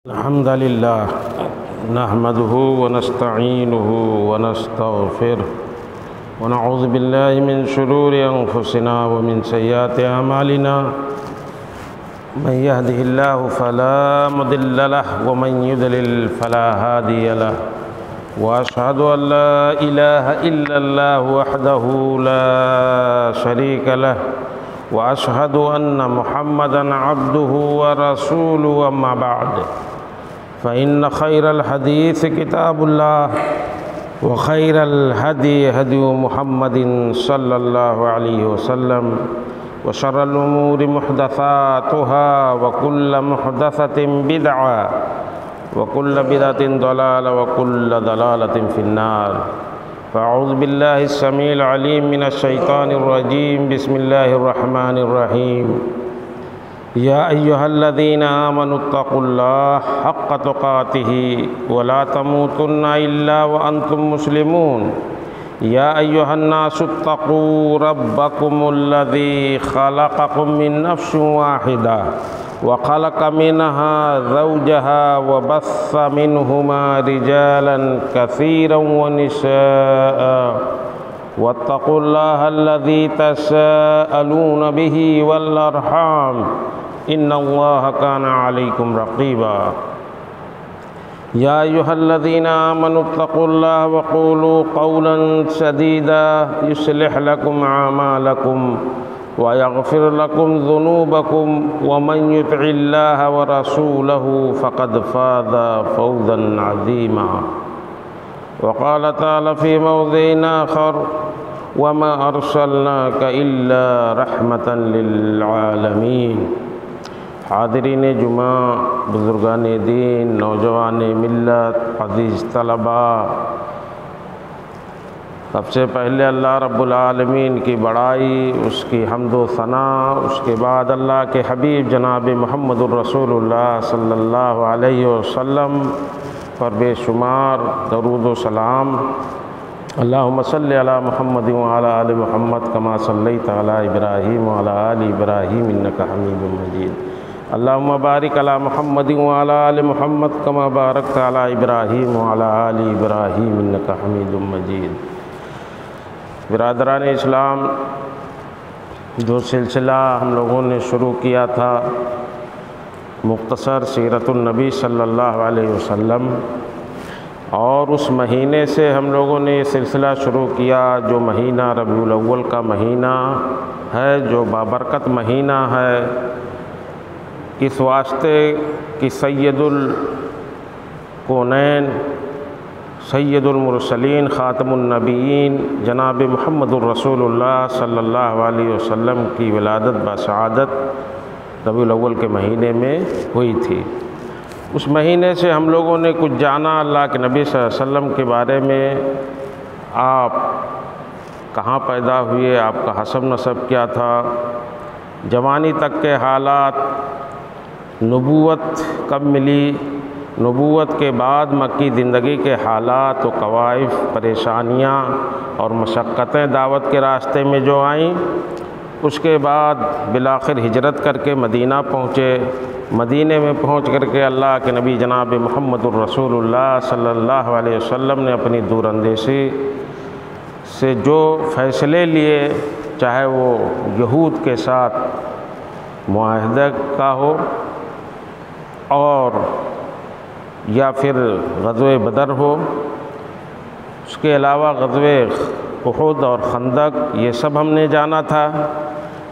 الحمد لله نحمده ونستعينه ونستغفره ونعوذ بالله من شرور أنفسنا ومن سيئات أعمالنا من يهده الله فلا مضل له ومن يضلل فلا هادي له وأشهد أن لا إله إلا الله وحده لا شريك له وأشهد أن محمدًا عبده ورسوله أما بعد فإن خير الحديث كتاب الله وخير الهدي هدي محمد صلى الله عليه وسلم وشر الأمور محدثاتها وكل محدثة بدعة وكل بدعة ضلالة وكل ضلالة في النار فأعوذ بالله السميع العليم من الشيطان الرجيم بسم الله الرحمن الرحيم يا أيها الذين آمنوا اتقوا الله حق تقاته ولا تموتن إلا وأنتم مسلمون يا أيها الناس اتقوا ربكم الذي خلقكم من نفس واحدة وخلق منها زوجها وبث منهما رجالا كثيرا ونساء واتقوا الله الذي تساءلون به والأرحام إن الله كان عليكم رقيبا يا أيها الذين آمنوا اتقوا الله وقولوا قولا سديدا يصلح لكم أعمالكم ويغفر لكم ذنوبكم ومن يطع الله ورسوله فقد فاز فوزا عظيما وقال تعالى في موضع آخر وما أرسلناك إلا رحمة للعالمين حاضرین جمعہ، بزرگان دین، نوجوان ملت، عزیز طلباء، سب سے پہلے اللہ رب العالمین کی بڑائی، اس کی حمد و ثناء، اس کے بعد اللہ کے حبیب جناب محمد الرسول اللہ صلی اللہ علیہ وسلم پر بے شمار درود و سلام۔ اللہم صلی علی محمد وعلی آل محمد کما صلیت علی ابراہیم وعلی آل ابراہیم انک حمید مجید۔ اللہم بارک علی محمد وعلی آل محمد کما بارکت علی ابراہیم وعلی آل ابراہیم انک حمید مجید۔ برادران اسلام، جو سلسلہ ہم لوگوں نے شروع کیا تھا مختصر سیرت النبی صلی اللہ علیہ وسلم، اور اس مہینے سے ہم لوگوں نے یہ سلسلہ شروع کیا جو مہینہ ربیع الاول کا مہینہ ہے، جو بابرکت مہینہ ہے، اس واسطے کہ سید الکونین، سید المرسلین، خاتم النبیین جناب محمد الرسول اللہ صلی اللہ علیہ وسلم کی ولادت بسعادت ربیع الاول کے مہینے میں ہوئی تھی۔ اس مہینے سے ہم لوگوں نے کچھ جانا اللہ کے نبی صلی اللہ علیہ وسلم کے بارے میں، آپ کہاں پیدا ہوئے، آپ کا حسب نسب کیا تھا، جوانی تک کے حالات، نبوت کب ملی، نبوت کے بعد مکی زندگی کے حالات و کوائف، پریشانیاں اور مشقتیں دعوت کے راستے میں جو آئیں، اس کے بعد بالآخر ہجرت کر کے مدینہ پہنچے، مدینے میں پہنچ کر کے اللہ کے نبی جناب محمد الرسول اللہ صلی اللہ علیہ وسلم نے اپنی دور اندیشی سے جو فیصلے لیے، چاہے وہ یہود کے ساتھ معاہدہ کا ہو اور یا پھر غزوہ بدر ہو، اس کے علاوہ غزوہ احد اور خندق، یہ سب ہم نے جانا تھا۔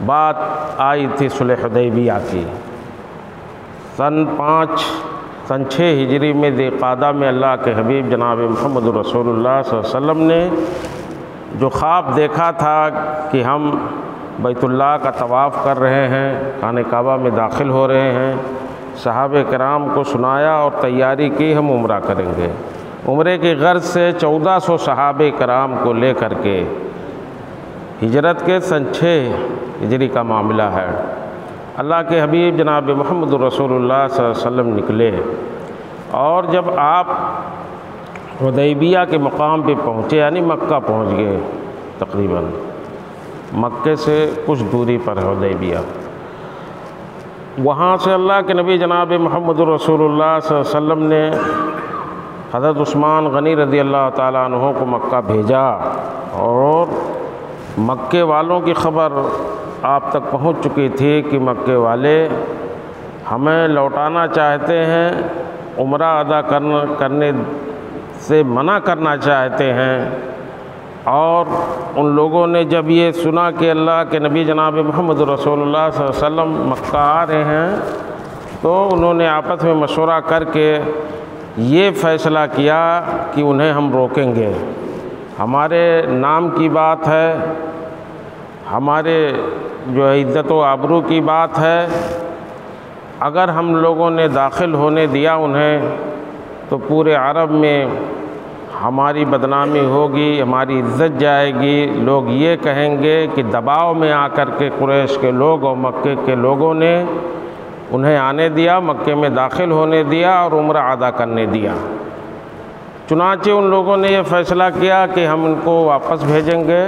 بات آئی تھی صلح حدیبیہ کی، سن 6 ہجری میں ذی قعدہ میں اللہ کے حبیب جناب محمد رسول اللہ صلی اللہ علیہ وسلم نے جو خواب دیکھا تھا کہ ہم بیت اللہ کا طواف کر رہے ہیں، خانہ کعبہ میں داخل ہو رہے ہیں، صحابہ کرام کو سنایا اور تیاری کی ہم عمرہ کریں گے۔ عمرے کی غرض سے 1400 صحابہ کرام کو لے کر کے ہجرت کے سن 6 ہجری کا معاملہ ہے، اللہ کے حبیب جناب محمد رسول اللہ صلی اللہ علیہ وسلم نکلے، اور جب آپ حدیبیہ کے مقام پہ پہنچے، یعنی مکہ پہنچ گئے، تقریباً مکے سے کچھ دوری پر حدیبیہ، وہاں سے اللہ کے نبی جناب محمد رسول اللہ صلی اللہ علیہ وسلم نے حضرت عثمان غنی رضی اللہ تعالیٰ عنہ کو مکہ بھیجا، اور مکے والوں کی خبر آپ تک پہنچ چکی تھی کہ مکے والے ہمیں لوٹانا چاہتے ہیں، عمرہ ادا کرنے سے منع کرنا چاہتے ہیں۔ اور ان لوگوں نے جب یہ سنا کہ اللہ کے نبی جناب محمد رسول اللہ صلی اللہ علیہ وسلم مکہ آ رہے ہیں، تو انہوں نے آپس میں مشورہ کر کے یہ فیصلہ کیا کہ انہیں ہم روکیں گے۔ ہمارے نام کی بات ہے، ہمارے جو ہے عزت و آبرو کی بات ہے، اگر ہم لوگوں نے داخل ہونے دیا انہیں تو پورے عرب میں ہماری بدنامی ہوگی، ہماری عزت جائے گی، لوگ یہ کہیں گے کہ دباؤ میں آ کر کے قریش کے لوگ اور مکے کے لوگوں نے انہیں آنے دیا، مکے میں داخل ہونے دیا اور عمرہ ادا کرنے دیا۔ چنانچہ ان لوگوں نے یہ فیصلہ کیا کہ ہم ان کو واپس بھیجیں گے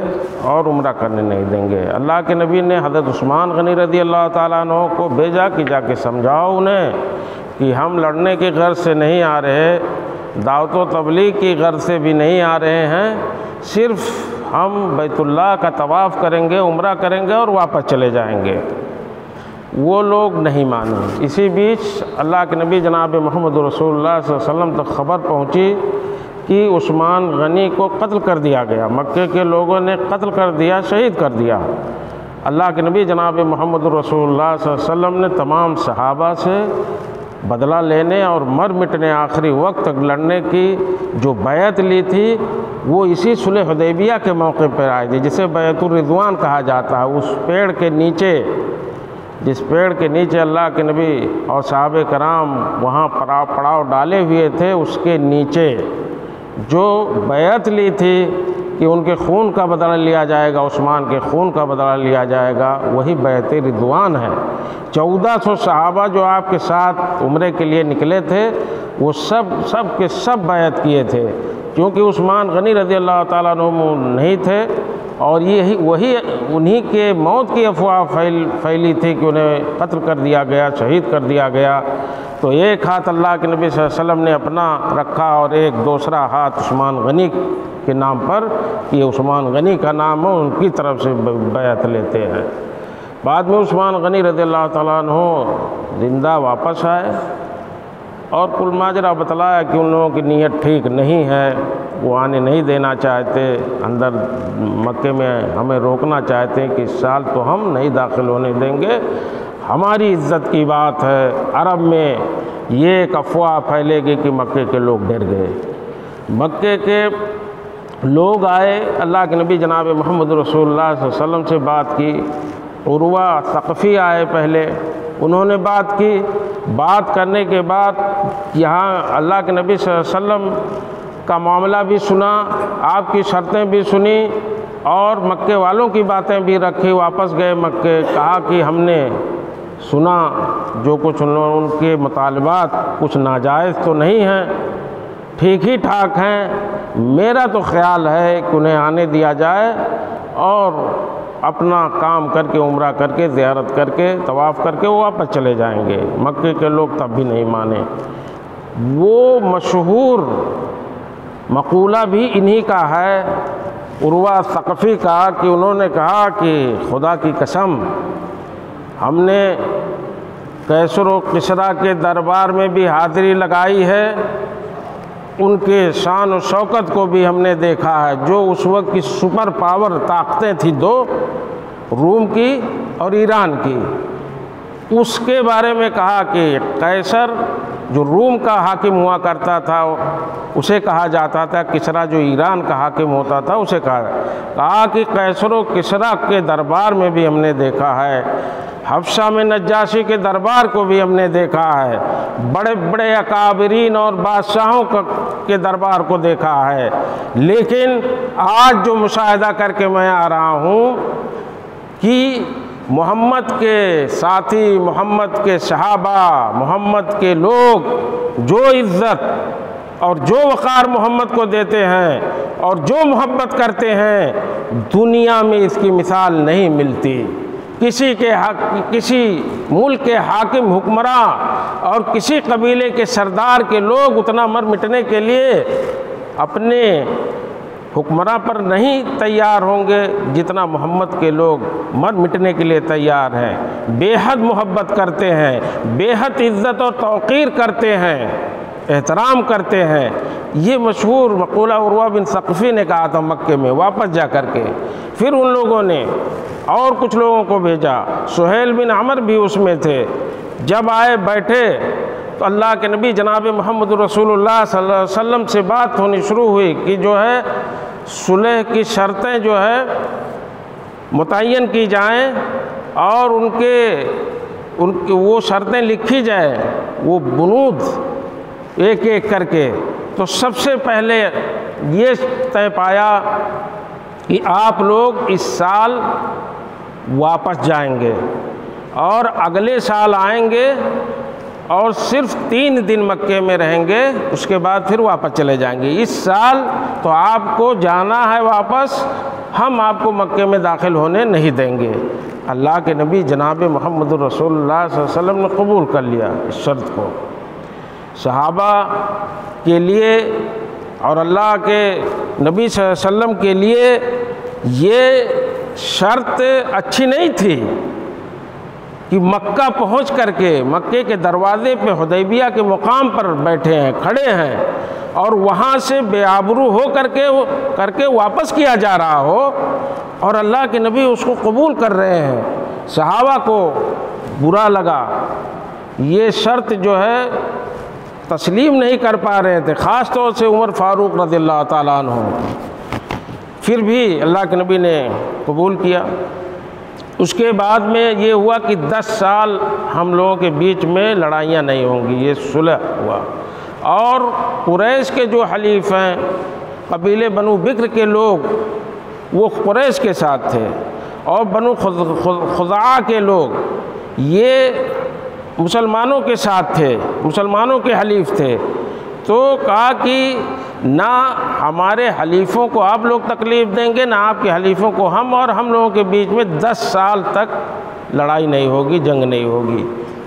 اور عمرہ کرنے نہیں دیں گے۔ اللہ کے نبی نے حضرت عثمان غنی رضی اللہ تعالیٰ عنہ کو بھیجا کہ جا کے سمجھاؤ انہیں کہ ہم لڑنے کی غرض سے نہیں آ رہے، دعوت و تبلیغ کی غرض سے بھی نہیں آ رہے ہیں، صرف ہم بیت اللہ کا طواف کریں گے، عمرہ کریں گے اور واپس چلے جائیں گے۔ وہ لوگ نہیں مانے۔ اسی بیچ اللہ کے نبی جناب محمد رسول اللہ صلی اللہ علیہ وسلم تک خبر پہنچی کہ عثمان غنی کو قتل کر دیا گیا، مکے کے لوگوں نے قتل کر دیا، شہید کر دیا۔ اللہ کے نبی جناب محمد رسول اللہ صلی اللہ علیہ وسلم نے تمام صحابہ سے بدلہ لینے اور مر مٹنے آخری وقت تک لڑنے کی جو بیعت لی تھی، وہ اسی صلح حدیبیہ کے موقع پر آئی تھی، جسے بیعت الرضوان کہا جاتا ہے۔ اس پیڑ کے نیچے، جس پیڑ کے نیچے اللہ کے نبی اور صحابہ کرام وہاں پڑاؤ ڈالے ہوئے تھے، اس کے نیچے جو بیعت لی تھی کہ ان کے خون کا بدلہ لیا جائے گا، عثمان کے خون کا بدلہ لیا جائے گا، وہی بیعت رضوان ہے۔ 1400 صحابہ جو آپ کے ساتھ عمرے کے لیے نکلے تھے، وہ سب کے سب بیعت کیے تھے، کیونکہ عثمان غنی رضی اللہ تعالیٰ عنہ نہیں تھے، اور وہی انہی کے موت کی افواہ پھیلی تھی کہ انہیں قتل کر دیا گیا، شہید کر دیا گیا۔ تو ایک ہاتھ اللہ کے نبی صلی اللہ علیہ وسلم نے اپنا رکھا اور ایک دوسرا ہاتھ عثمان غنی کے نام پر، یہ عثمان غنی کا نام ہے، ان کی طرف سے بیعت لیتے ہیں۔ بعد میں عثمان غنی رضی اللہ تعالیٰ عنہ زندہ واپس آئے اور کل ماجرا بتلایا کہ ان لوگوں کی نیت ٹھیک نہیں ہے، وہ آنے نہیں دینا چاہتے، اندر مکے میں ہمیں روکنا چاہتے ہیں کہ اس سال تو ہم نہیں داخل ہونے دیں گے، ہماری عزت کی بات ہے۔ عرب میں یہ ایک افواہ پھیلے گی کہ مکے کے لوگ ڈر گئے۔ مکے کے لوگ آئے، اللہ کے نبی جناب محمد رسول اللہ صلی اللہ علیہ وسلم سے بات کی۔ عروہ ثقفی آئے پہلے، انہوں نے بات کی، بات کرنے کے بعد یہاں اللہ کے نبی صلی اللہ علیہ وسلم کا معاملہ بھی سنا، آپ کی شرطیں بھی سنی اور مکے والوں کی باتیں بھی رکھی۔ واپس گئے مکے، کہا کہ ہم نے سنا جو کچھ ان کے مطالبات کچھ ناجائز تو نہیں ہیں، ٹھیک ہی ٹھاک ہیں، میرا تو خیال ہے کہ انہیں آنے دیا جائے اور اپنا کام کر کے، عمرہ کر کے، زیارت کر کے، طواف کر کے وہ واپس چلے جائیں گے۔ مکے کے لوگ تب بھی نہیں مانے۔ وہ مشہور مقولہ بھی انہی کا ہے، عروہ ثقفی کا، کہ انہوں نے کہا کہ خدا کی قسم ہم نے کیسر و کسریٰ کے دربار میں بھی حاضری لگائی ہے، ان کے شان و شوکت کو بھی ہم نے دیکھا ہے، جو اس وقت کی سپر پاور طاقتیں تھیں دو، روم کی اور ایران کی، اس کے بارے میں کہا کہ قیصر جو روم کا حاکم ہوا کرتا تھا اسے کہا جاتا تھا، کسریٰ جو ایران کا حاکم ہوتا تھا اسے کہا کہ قیصر و کسریٰ کے دربار میں بھی ہم نے دیکھا ہے، حبشہ میں نجاشی کے دربار کو بھی ہم نے دیکھا ہے، بڑے بڑے اکابرین اور بادشاہوں کے دربار کو دیکھا ہے، لیکن آج جو مشاہدہ کر کے میں آ رہا ہوں کہ محمد کے ساتھی، محمد کے صحابہ، محمد کے لوگ جو عزت اور جو وقار محمد کو دیتے ہیں اور جو محبت کرتے ہیں، دنیا میں اس کی مثال نہیں ملتی۔ کسی ملک کے حاکم حکمراں اور کسی قبیلے کے سردار کے لوگ اتنا مر مٹنے کے لیے اپنے حکمراں پر نہیں تیار ہوں گے جتنا محمد کے لوگ مر مٹنے کے لیے تیار ہیں، بے حد محبت کرتے ہیں، بے حد عزت اور توقیر کرتے ہیں، احترام کرتے ہیں۔ یہ مشہور مقولہ عروہ بن ثقفی نے کہا تھا مکے میں واپس جا کر کے۔ پھر ان لوگوں نے اور کچھ لوگوں کو بھیجا، سہیل بن عمر بھی اس میں تھے۔ جب آئے بیٹھے تو اللہ کے نبی جناب محمد رسول اللہ صلی اللہ علیہ وسلم سے بات ہونی شروع ہوئی کہ جو ہے صلح کی شرطیں جو ہے متعین کی جائیں اور ان کے وہ شرطیں لکھی جائیں، وہ بنود ایک ایک کر کے۔ تو سب سے پہلے یہ طے پایا کہ آپ لوگ اس سال واپس جائیں گے اور اگلے سال آئیں گے اور صرف 3 دن مکے میں رہیں گے، اس کے بعد پھر واپس چلے جائیں گے۔ اس سال تو آپ کو جانا ہے واپس، ہم آپ کو مکے میں داخل ہونے نہیں دیں گے۔ اللہ کے نبی جناب محمد رسول اللہ صلی اللہ علیہ وسلم نے قبول کر لیا اس شرط کو۔ صحابہ کے لیے اور اللہ کے نبی صلی اللہ علیہ وسلم کے لیے یہ شرط اچھی نہیں تھی کہ مکہ پہنچ کر کے مکے کے دروازے پہ حدیبیہ کے مقام پر بیٹھے ہیں، کھڑے ہیں، اور وہاں سے بے آبرو ہو کر کے واپس کیا جا رہا ہو، اور اللہ کے نبی اس کو قبول کر رہے ہیں۔ صحابہ کو برا لگا، یہ شرط جو ہے تسلیم نہیں کر پا رہے تھے، خاص طور سے عمر فاروق رضی اللہ تعالیٰ عنہ۔ پھر بھی اللہ کے نبی نے قبول کیا۔ اس کے بعد میں یہ ہوا کہ 10 سال ہم لوگوں کے بیچ میں لڑائیاں نہیں ہوں گی، یہ صلح ہوا۔ اور قریش کے جو حلیف ہیں، قبیلے بنو بکر کے لوگ، وہ قریش کے ساتھ تھے، اور بنو خزاعہ کے لوگ یہ مسلمانوں کے ساتھ تھے، مسلمانوں کے حلیف تھے۔ تو کہا کہ نہ ہمارے حلیفوں کو آپ لوگ تکلیف دیں گے، نہ آپ کے حلیفوں کو ہم، اور ہم لوگوں کے بیچ میں 10 سال تک لڑائی نہیں ہوگی، جنگ نہیں ہوگی۔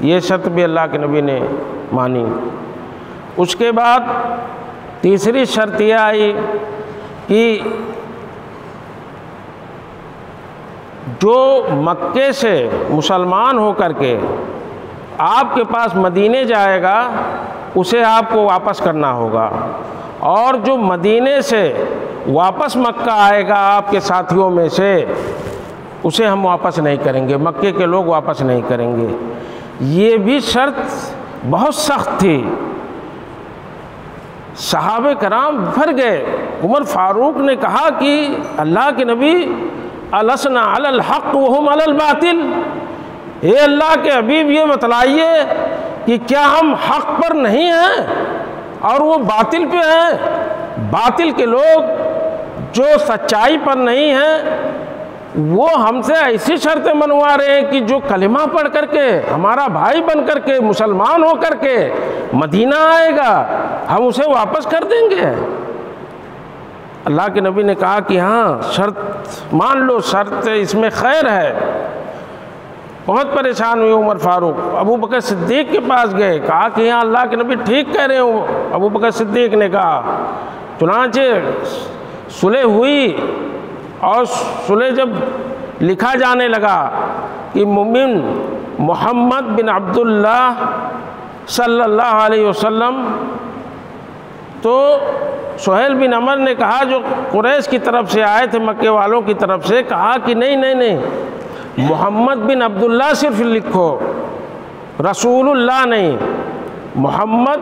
یہ شرط بھی اللہ کے نبی نے مانی۔ اس کے بعد تیسری شرط یہ آئی کہ جو مکے سے مسلمان ہو کر کے آپ کے پاس مدینے جائے گا اسے آپ کو واپس کرنا ہوگا، اور جو مدینے سے واپس مکہ آئے گا آپ کے ساتھیوں میں سے اسے ہم واپس نہیں کریں گے، مکے کے لوگ واپس نہیں کریں گے۔ یہ بھی شرط بہت سخت تھی۔ صحابہ کرام بھر گئے۔ عمر فاروق نے کہا کہ اللہ کے نبی السنا علی الحق وہم علی الباطل، اے اللہ کے حبیب یہ بتلائیے کہ کیا ہم حق پر نہیں ہیں اور وہ باطل پہ ہیں؟ باطل کے لوگ جو سچائی پر نہیں ہیں وہ ہم سے ایسی شرطیں منوا رہے ہیں کہ جو کلمہ پڑھ کر کے ہمارا بھائی بن کر کے مسلمان ہو کر کے مدینہ آئے گا ہم اسے واپس کر دیں گے۔ اللہ کے نبی نے کہا کہ ہاں شرط مان لو، شرط اس میں خیر ہے۔ بہت پریشان ہوئے عمر فاروق، ابو بکر صدیق کے پاس گئے، کہا کہ ہاں اللہ کے نبی ٹھیک کہہ رہے ہو۔ ابو بکر صدیق نے کہا، چنانچہ صلح ہوئی، اور صلح جب لکھا جانے لگا کہ مومن محمد بن عبداللہ صلی اللہ علیہ وسلم، تو سہیل بن عمر نے کہا جو قریش کی طرف سے آئے تھے، مکے والوں کی طرف سے، کہا کہ نہیں، محمد بن عبداللہ صرف لکھو، رسول اللہ نہیں، محمد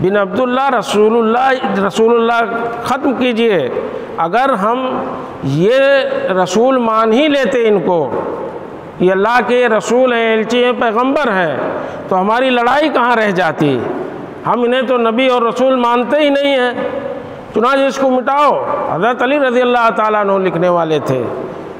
بن عبداللہ رسول اللہ ختم کیجئے۔ اگر ہم یہ رسول مان ہی لیتے ان کو، یہ اللہ کے رسول ہیں، الچی ہیں، پیغمبر ہیں، تو ہماری لڑائی کہاں رہ جاتی؟ ہم انہیں تو نبی اور رسول مانتے ہی نہیں ہیں، چنانچہ اس کو مٹاؤ۔ حضرت علی رضی اللہ تعالیٰ عنہ لکھنے والے تھے،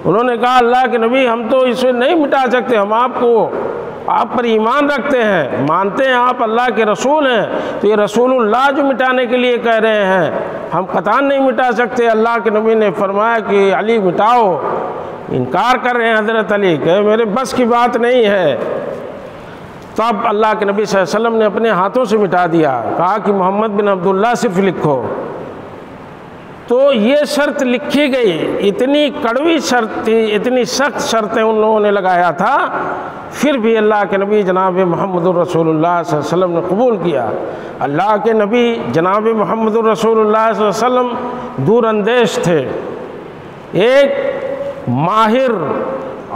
انہوں نے کہا اللہ کے نبی ہم تو اسے نہیں مٹا سکتے، ہم آپ پر ایمان رکھتے ہیں، مانتے ہیں آپ اللہ کے رسول ہیں، تو یہ رسول اللہ جو مٹانے کے لیے کہہ رہے ہیں ہم قطعاً نہیں مٹا سکتے۔ اللہ کے نبی نے فرمایا کہ علی مٹاؤ، انکار کر رہے ہیں حضرت علی کہ میرے بس کی بات نہیں ہے۔ تب اللہ کے نبی صلی اللہ علیہ وسلم نے اپنے ہاتھوں سے مٹا دیا، کہا کہ محمد بن عبداللہ صرف لکھو۔ تو یہ شرط لکھی گئی، اتنی کڑوی شرط تھی، اتنی سخت شرطیں ان لوگوں نے لگایا تھا، پھر بھی اللہ کے نبی جناب محمد الرسول اللہ صلی اللہ علیہ وسلم نے قبول کیا۔ اللہ کے نبی جناب محمد الرسول اللہ صلی اللہ علیہ وسلم دور اندیش تھے، ایک ماہر،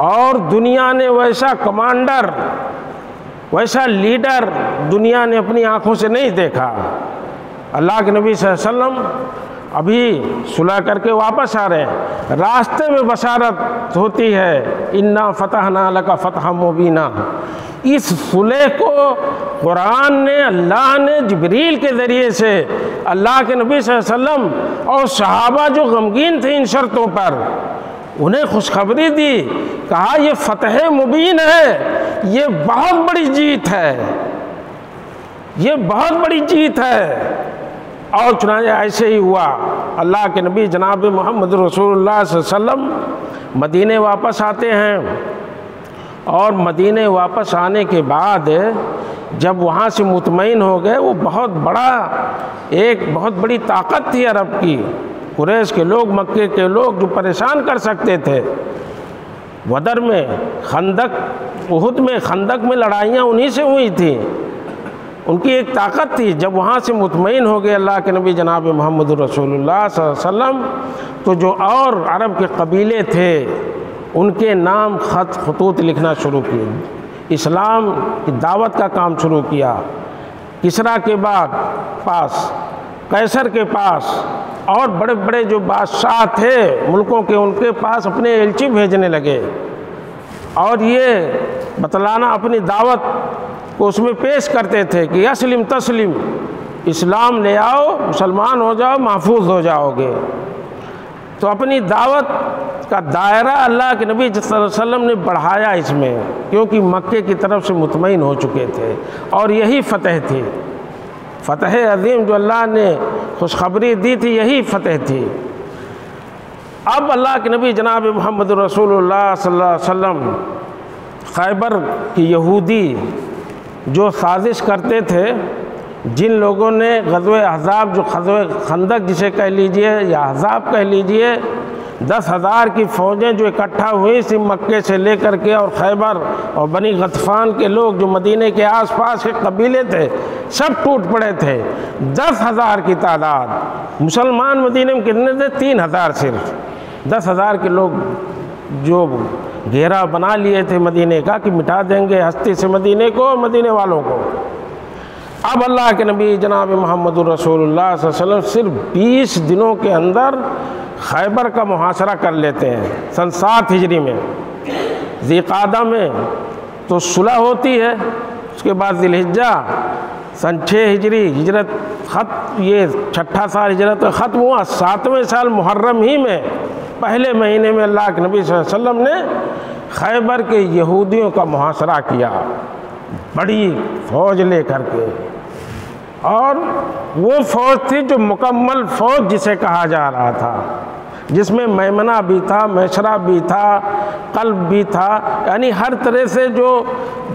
اور دنیا نے ویسا کمانڈر، ویسا لیڈر دنیا نے اپنی آنکھوں سے نہیں دیکھا۔ اللہ کے نبی صلی اللہ علیہ وسلم ابھی صلح کر کے واپس آ رہے ہیں، راستے میں بشارت ہوتی ہے، انا فتحنا لک فتحا مبینا۔ اس صلح کو قرآن نے، اللہ نے جبریل کے ذریعے سے اللہ کے نبی صلی اللہ علیہ وسلم اور صحابہ جو غمگین تھے ان شرطوں پر، انہیں خوشخبری دی، کہا یہ فتح مبین ہے، یہ بہت بڑی جیت ہے، یہ بہت بڑی جیت ہے۔ اور چنانچہ ایسے ہی ہوا۔ اللہ کے نبی جناب محمد رسول اللہ صلی اللہ علیہ وسلم مدینے واپس آتے ہیں، اور مدینے واپس آنے کے بعد جب وہاں سے مطمئن ہو گئے، وہ بہت بڑی طاقت تھی عرب کی، قریش کے لوگ، مکے کے لوگ جو پریشان کر سکتے تھے۔ بدر میں، خندق، احد میں، خندق میں لڑائیاں انہی سے ہوئی تھیں، ان کی ایک طاقت تھی۔ جب وہاں سے مطمئن ہو گئے اللہ کے نبی جناب محمد رسول اللہ صلی اللہ علیہ وسلم، تو جو اور عرب کے قبیلے تھے ان کے نام خطوط لکھنا شروع کیے، اسلام کی دعوت کا کام شروع کیا۔ کسریٰ کے پاس، قیصر کے پاس، اور بڑے بڑے جو بادشاہ تھے ملکوں کے، ان کے پاس اپنے ایلچی بھیجنے لگے، اور یہ بتلانا، اپنی دعوت کو اس میں پیش کرتے تھے کہ اسلم تسلم، اسلام لے آؤ، مسلمان ہو جاؤ، محفوظ ہو جاؤ گے۔ تو اپنی دعوت کا دائرہ اللہ کے نبی صلی اللہ علیہ وسلم نے بڑھایا اس میں، کیونکہ مکے کی طرف سے مطمئن ہو چکے تھے، اور یہی فتح تھی، فتح عظیم جو اللہ نے خوشخبری دی تھی، یہی فتح تھی۔ اب اللہ کے نبی جناب محمد رسول اللہ صلی اللہ علیہ وسلم خیبر کی یہودی جو سازش کرتے تھے، جن لوگوں نے غزوہ احزاب، جو غزوہ خندق جسے کہہ لیجئے یا احزاب کہہ لیجئے، 10,000 کی فوجیں جو اکٹھا ہوئی تھی مکے سے لے کر کے، اور خیبر اور بنی غطفان کے لوگ جو مدینے کے آس پاس کے قبیلے تھے، سب ٹوٹ پڑے تھے۔ 10,000 کی تعداد، مسلمان مدینے میں کتنے تھے؟ 3,000 صرف۔ 10,000 کے لوگ جو گھیرا بنا لیے تھے مدینے کا کہ مٹا دیں گے ہستی سے مدینے کو، مدینے والوں کو۔ اب اللہ کے نبی جناب محمد الرسول اللہ صلی اللہ علیہ وسلم صرف 20 دنوں کے اندر خیبر کا محاصرہ کر لیتے ہیں۔ سن 7 ہجری میں، ذی قعدہ میں تو صلح ہوتی ہے، اس کے بعد ذی الحجہ، سن 6 ہجری ہجرت یہ 6ٹھا سال ہجرت ختم ہوا، 7ویں سال محرم ہی میں، پہلے مہینے میں اللہ کے نبی صلی اللہ علیہ وسلم نے خیبر کے یہودیوں کا محاصرہ کیا، بڑی فوج لے کر کے۔ اور وہ فوج تھی جو مکمل فوج جسے کہا جا رہا تھا، جس میں میمنہ بھی تھا، میسرہ بھی تھا، قلب بھی تھا، یعنی ہر طرح سے جو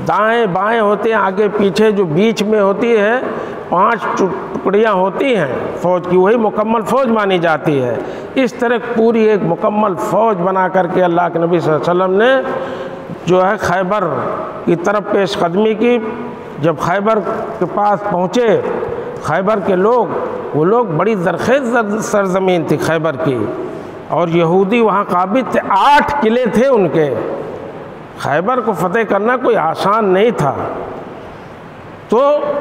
دائیں بائیں ہوتے ہیں، آگے پیچھے جو بیچ میں ہوتی ہے، 5 ٹکڑیاں ہوتی ہیں فوج کی، وہی مکمل فوج مانی جاتی ہے۔ اس طرح پوری ایک مکمل فوج بنا کر کے اللہ کے نبی صلی اللہ علیہ وسلم نے جو ہے خیبر کی طرف پیش قدمی کی۔ جب خیبر کے پاس پہنچے، خیبر کے لوگ، وہ لوگ بڑی زرخیز سرزمین تھی خیبر کی، اور یہودی وہاں قابض تھے، 8 قلعے تھے ان کے۔ خیبر کو فتح کرنا کوئی آسان نہیں تھا۔ تو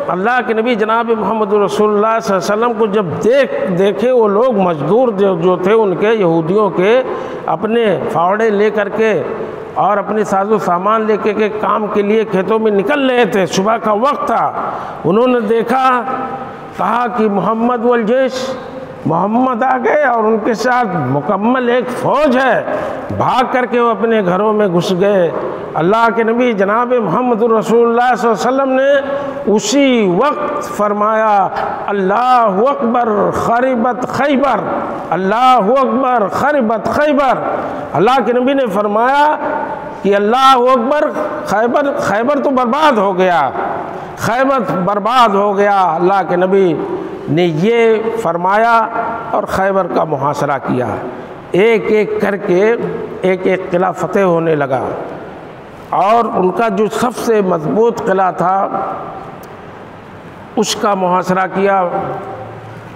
اللہ کے نبی جناب محمد رسول اللہ صلی اللہ علیہ وسلم کو جب دیکھے وہ لوگ مزدور جو تھے ان کے، یہودیوں کے، اپنے فاوڑے لے کر کے اور اپنے ساز و سامان لے کے کام کے لیے کھیتوں میں نکل رہے تھے، صبح کا وقت تھا، انہوں نے دیکھا، کہا کہ محمد والجیش، محمد آ گئے اور ان کے ساتھ مکمل ایک فوج ہے، بھاگ کر کے وہ اپنے گھروں میں گھس گئے۔ اللہ کے نبی جناب محمد الرسول اللہ صلی اللہ علیہ وسلم نے اسی وقت فرمایا اللہ اکبر خربت خیبر، اللہ اکبر خربت خیبر۔ اللہ کے نبی نے فرمایا کہ اللہ اکبر، خیبر تو برباد ہو گیا، خیبر برباد ہو گیا۔ اللہ کے نبی نے یہ فرمایا اور خیبر کا محاصرہ کیا، ایک ایک کر کے ایک ایک قلعہ فتح ہونے لگا، اور ان کا جو سب سے مضبوط قلعہ تھا اس کا محاصرہ کیا،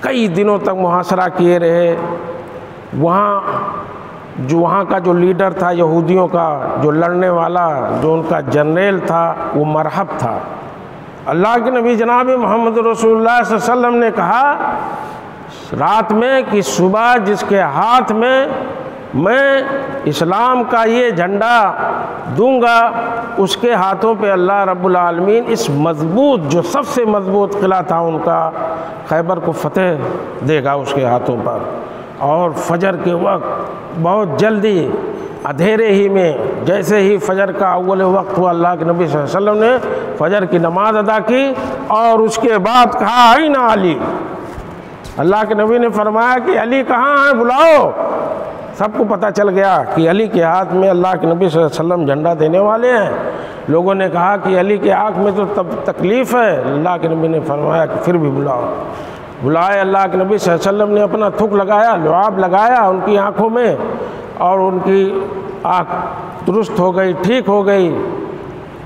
کئی دنوں تک محاصرہ کیے رہے۔ وہاں کا جو لیڈر تھا یہودیوں کا، جو لڑنے والا، جو ان کا جنرل تھا، وہ مرحب تھا۔ اللہ کے نبی جناب محمد رسول اللہ صلی اللہ علیہ وسلم نے کہا رات میں کہ صبح جس کے ہاتھ میں اسلام کا یہ جھنڈا دوں گا، اس کے ہاتھوں پہ اللہ رب العالمین اس مضبوط، جو سب سے مضبوط قلعہ تھا ان کا، خیبر کو فتح دے گا اس کے ہاتھوں پر۔ اور فجر کے وقت بہت جلدی اندھیرے ہی میں، جیسے ہی فجر کا اول وقت ہوا، اللہ کے نبی صلی اللہ علیہ وسلم نے فجر کی نماز ادا کی اور اس کے بعد کہا این علی۔ اللہ کے نبی نے فرمایا کہ علی کہاں ہے، بلاؤ۔ سب کو پتہ چل گیا کہ علی کے ہاتھ میں اللہ کے نبی صلی اللہ علیہ وسلم جھنڈا دینے والے ہیں۔ لوگوں نے کہا کہ علی کے آنکھ میں تو تکلیف ہے۔ اللہ کے نبی نے فرمایا کہ پھر بھی بلاؤ۔ بلائے اللہ کے نبی صلی اللہ علیہ وسلم نے اپنا تھک لگایا، لعاب لگایا ان کی آنکھوں میں، اور ان کی آنکھ درست ہو گئی، ٹھیک ہو گئی۔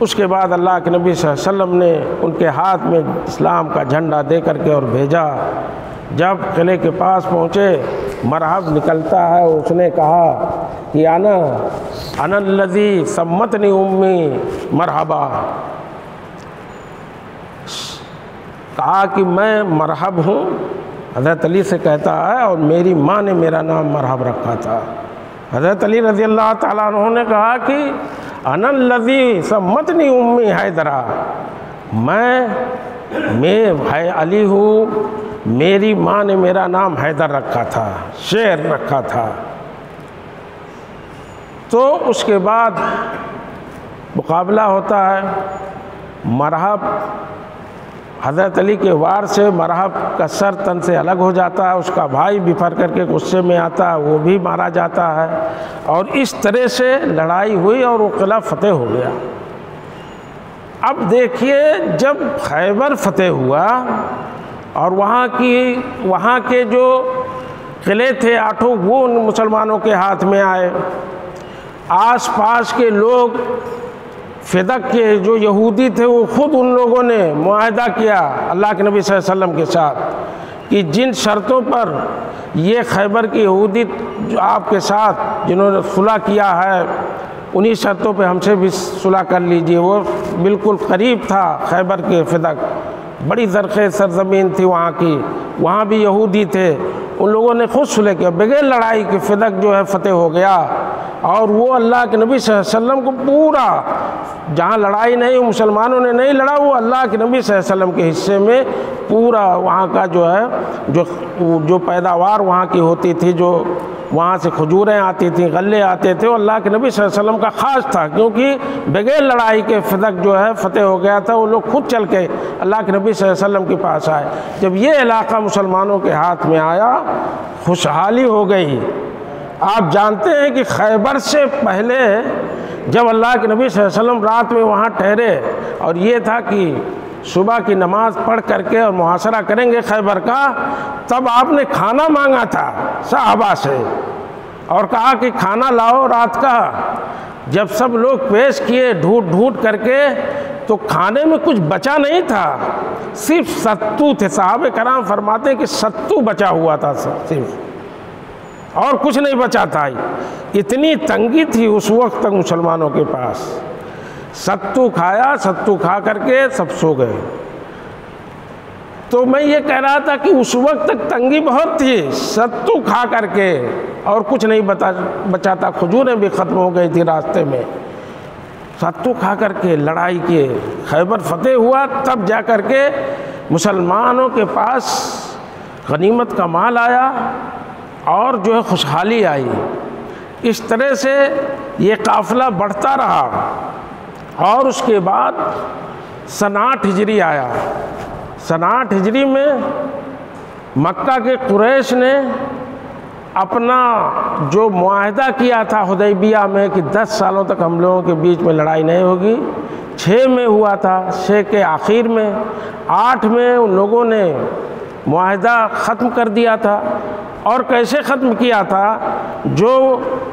اس کے بعد اللہ کے نبی صلی اللہ علیہ وسلم نے ان کے ہاتھ میں اسلام کا جھنڈا دے کر کے اور بھیجا۔ جب قلعے کے پاس پہنچے، مرحب نکلتا ہے، اس نے کہا کہ انا الذی سمتنی امی مرحبا، کہا کہ میں مرحب ہوں، حضرت علی سے کہتا ہے، اور میری ماں نے میرا نام مرحب رکھا تھا۔ حضرت علی رضی اللہ تعالیٰ عنہ نے کہا کہ انا الذی سمتنی امی حیدرہ، میں علی ہوں، میری ماں نے میرا نام حیدر رکھا تھا، شیر رکھا تھا۔ تو اس کے بعد مقابلہ ہوتا ہے۔ مرحب حضرت علی کے وار سے مرحب کا سر تن سے الگ ہو جاتا ہے، اس کا بھائی بفر کر کے غصے میں آتا ہے، وہ بھی مارا جاتا ہے، اور اس طرح سے لڑائی ہوئی اور وہ قلعہ فتح ہو گیا۔ اب دیکھیے، جب خیبر فتح ہوا اور وہاں کے جو قلعے تھے آٹھوں، وہ ان مسلمانوں کے ہاتھ میں آئے، آس پاس کے لوگ فدق کے جو یہودی تھے، وہ خود ان لوگوں نے معاہدہ کیا اللہ کے نبی صلی اللہ علیہ وسلم کے ساتھ کہ جن شرطوں پر یہ خیبر کے یہودی جو آپ کے ساتھ جنہوں نے صلح کیا ہے، انہی شرطوں پہ ہم سے بھی صلح کر لیجئے۔ وہ بالکل قریب تھا خیبر کے فدق، بڑی زرخیز سرزمین تھی وہاں کی، وہاں بھی یہودی تھے، ان لوگوں نے خود صلح کیا، بغیر لڑائی کے فدق جو ہے فتح ہو گیا۔ اور وہ اللہ کے نبی صلی اللہ علیہ وسلم کو پورا، جہاں لڑائی نہیں، مسلمانوں نے نہیں لڑا، وہ اللہ کے نبی صلی اللہ علیہ وسلم کے حصے میں پورا وہاں کا جو ہے جو پیداوار وہاں کی ہوتی تھی، جو وہاں سے کھجوریں آتی تھیں، غلے آتے تھے، وہ اللہ کے نبی صلی اللہ علیہ وسلم کا خاص تھا، کیونکہ بغیر لڑائی کے فدق جو ہے فتح ہو گیا تھا۔ وہ لوگ خود چل کے اللہ کے نبی صلی اللہ علیہ وسلم کے پاس آئے۔ جب یہ علاقہ مسلمانوں کے ہاتھ میں آیا، خوشحالی ہو گئی۔ آپ جانتے ہیں کہ خیبر سے پہلے جب اللہ کے نبی صلی اللہ علیہ وسلم رات میں وہاں ٹھہرے، اور یہ تھا کہ صبح کی نماز پڑھ کر کے اور محاصرہ کریں گے خیبر کا، تب آپ نے کھانا مانگا تھا صحابہ سے اور کہا کہ کھانا لاؤ رات کا۔ جب سب لوگ پیش کیے ڈھونڈ ڈھونڈ کر کے، تو کھانے میں کچھ بچا نہیں تھا، صرف ستو تھے۔ صحابہ کرام فرماتے ہیں کہ ستو بچا ہوا تھا صرف، اور کچھ نہیں بچا تھا۔ اتنی تنگی تھی اس وقت تک مسلمانوں کے پاس۔ ستو کھایا، ستو کھا کر کے سب سو گئے۔ تو میں یہ کہہ رہا تھا کہ اس وقت تک تنگی بہت تھی، ستو کھا کر کے اور کچھ نہیں بچا تھا، کھجوریں بھی ختم ہو گئی تھی راستے میں۔ ستو کھا کر کے لڑائی کے خیبر فتح ہوا، تب جا کر کے مسلمانوں کے پاس غنیمت کا مال آیا اور جو ہے خوشحالی آئی۔ اس طرح سے یہ قافلہ بڑھتا رہا، اور اس کے بعد سن 8 ہجری آیا۔ سن 8 ہجری میں مکہ کے قریش نے اپنا جو معاہدہ کیا تھا حدیبیہ میں کہ 10 سالوں تک ہم لوگوں کے بیچ میں لڑائی نہیں ہوگی، 6 میں ہوا تھا، 6 کے آخر میں، 8 میں ان لوگوں نے معاہدہ ختم کر دیا تھا۔ اور کیسے ختم کیا تھا؟ جو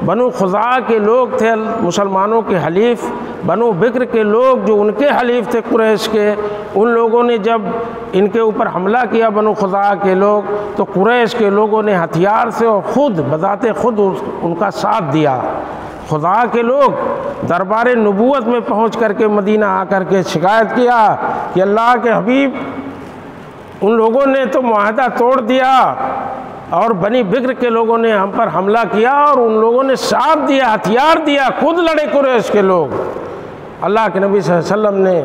بنو خزاعہ کے لوگ تھے مسلمانوں کے حلیف، بنو بکر کے لوگ جو ان کے حلیف تھے قریش کے، ان لوگوں نے جب ان کے اوپر حملہ کیا بنو خزاعہ کے لوگ، تو قریش کے لوگوں نے ہتھیار سے اور خود بذات خود ان کا ساتھ دیا۔ خزاعہ کے لوگ دربار نبوت میں پہنچ کر کے مدینہ آ کر کے شکایت کیا کہ اللہ کے حبیب، ان لوگوں نے تو معاہدہ توڑ دیا اور بنی بکر کے لوگوں نے ہم پر حملہ کیا اور ان لوگوں نے ساتھ دیا، ہتھیار دیا، خود لڑے قریش کے لوگ۔ اللہ کے نبی صلی اللہ علیہ وسلم نے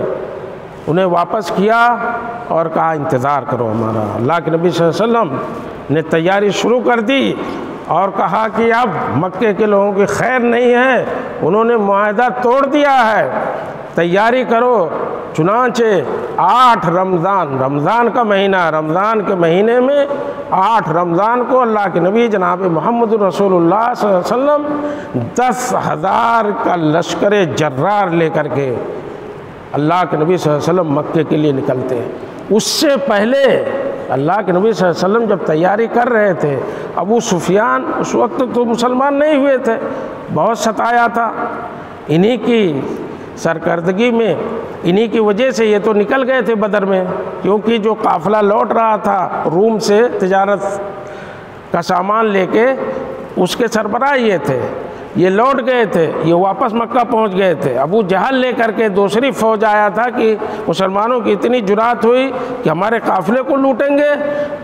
انہیں واپس کیا اور کہا انتظار کرو ہمارا۔ اللہ کے نبی صلی اللہ علیہ وسلم نے تیاری شروع کر دی اور کہا کہ اب مکے کے لوگوں کی خیر نہیں ہے، انہوں نے معاہدہ توڑ دیا ہے، تیاری کرو۔ چنانچہ 8 رمضان کا مہینہ، رمضان کے مہینے میں 8 رمضان کو اللہ کے نبی جناب محمد رسول اللہ صلی اللہ علیہ وسلم 10,000 کا لشکر جرار لے کر کے اللہ کے نبی صلی اللہ علیہ وسلم مکے کے لیے نکلتے ہیں۔ اس سے پہلے اللہ کے نبی صلی اللہ علیہ وسلم جب تیاری کر رہے تھے، ابو سفیان اس وقت تو مسلمان نہیں ہوئے تھے، بہت ستایا تھا، انہی کی سرکردگی میں، انہی کی وجہ سے یہ تو نکل گئے تھے بدر میں، کیونکہ جو قافلہ لوٹ رہا تھا روم سے تجارت کا سامان لے کے، اس کے سربراہ یہ تھے، یہ لوٹ گئے تھے، یہ واپس مکہ پہنچ گئے تھے۔ ابو جہل لے کر کے دوسری فوج آیا تھا کہ مسلمانوں کی اتنی جرات ہوئی کہ ہمارے قافلے کو لوٹیں گے،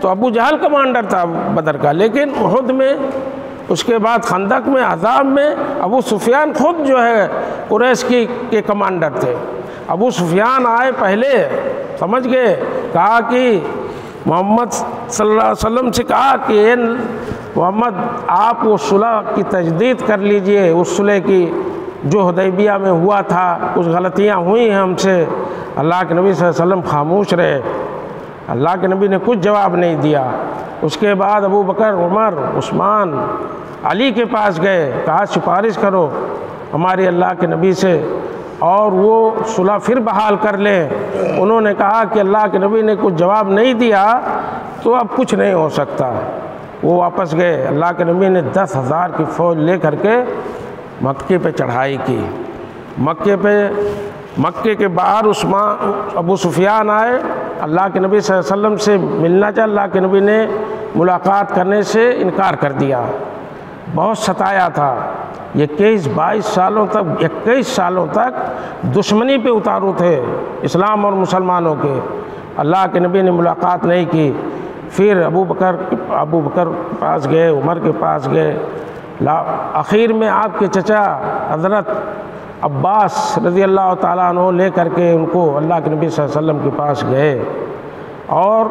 تو ابو جہل کمانڈر تھا بدر کا، لیکن احد میں، اس کے بعد خندق میں، عذاب میں ابو سفیان خود جو ہے قریش کے کمانڈر تھے۔ ابو سفیان آئے پہلے، سمجھ گئے، کہا کہ محمد صلی اللہ علیہ وسلم سے کہا کہ اے محمد، آپ وہ صلح کی تجدید کر لیجئے، اس صلح کی جو حدیبیہ میں ہوا تھا، کچھ غلطیاں ہوئی ہیں ہم سے۔ اللہ کے نبی صلی اللہ علیہ وسلم خاموش رہے، اللہ کے نبی نے کچھ جواب نہیں دیا۔ اس کے بعد ابو بکر، عمر، عثمان، علی کے پاس گئے، کہا سفارش کرو ہماری اللہ کے نبی سے اور وہ صلح پھر بحال کر لیں۔ انہوں نے کہا کہ اللہ کے نبی نے کچھ جواب نہیں دیا تو اب کچھ نہیں ہو سکتا۔ وہ واپس گئے، اللہ کے نبی نے 10,000 کی فوج لے کر کے مکے پہ چڑھائی کی۔ مکے کے باہر ابو سفیان آئے، اللہ کے نبی صلی اللہ علیہ وسلم سے ملنا چاہا، اللہ کے نبی نے ملاقات کرنے سے انکار کر دیا، بہت ستایا تھا۔ 21 سالوں تک دشمنی پہ اتارو تھے اسلام اور مسلمانوں کے، اللہ کے نبی نے ملاقات نہیں کی۔ پھر ابو بکر کے پاس گئے، عمر کے پاس گئے، آخر میں آپ کے چچا حضرت عباس رضی اللہ تعالیٰ عنہ لے کر کے ان کو اللہ کے نبی صلی اللہ علیہ وسلم کے پاس گئے، اور